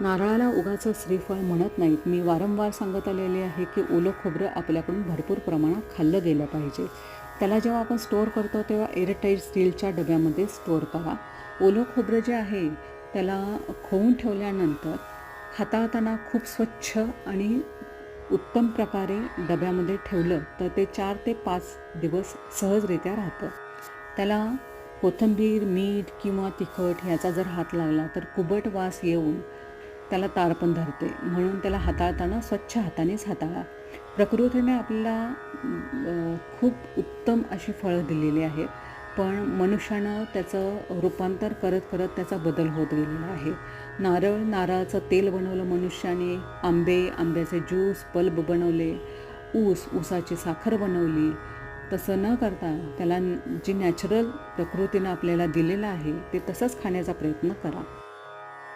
नारळाला उगाचं श्रीफळ म्हणत नाहीत. मी वारंवार सांगत आलेले आहे की ओलं खोबरं आपल्याकडून भरपूर प्रमाणात खाल्लं गेलं पाहिजे. त्याला जेव्हा आपण स्टोअर करतो तेव्हा एअरटाईट स्टीलच्या डब्यामध्ये स्टोअर करा. ओलं खोबरं जे आहे त्याला खवून ठेवल्यानंतर हाताळताना खूप स्वच्छ आणि उत्तम प्रकारे डब्यामध्ये ठेवलं तर ते 4 ते 5 दिवस सहजरित्या राहतं. त्याला कोथिंबीर, मीठ किंवा तिखट ह्याचा जर हात लागला तर कुबट वास येऊन त्याला तारपण धरते. म्हणून त्याला हाताळताना स्वच्छ हातानेच हाताळा. प्रकृतीने आपल्याला खूप उत्तम अशी फळं दिलेली आहे, पण मनुष्यानं त्याचं रूपांतर करत करत त्याचा बदल होत गेलेला आहे. नारळाचं तेल बनवलं मनुष्याने, आंब्याचे ज्यूस, पल्प बनवले, ऊसाची साखर बनवली. तसं न करता त्याला जी नॅचरल प्रकृतीनं आपल्याला दिलेलं आहे ते तसंच खाण्याचा प्रयत्न करा.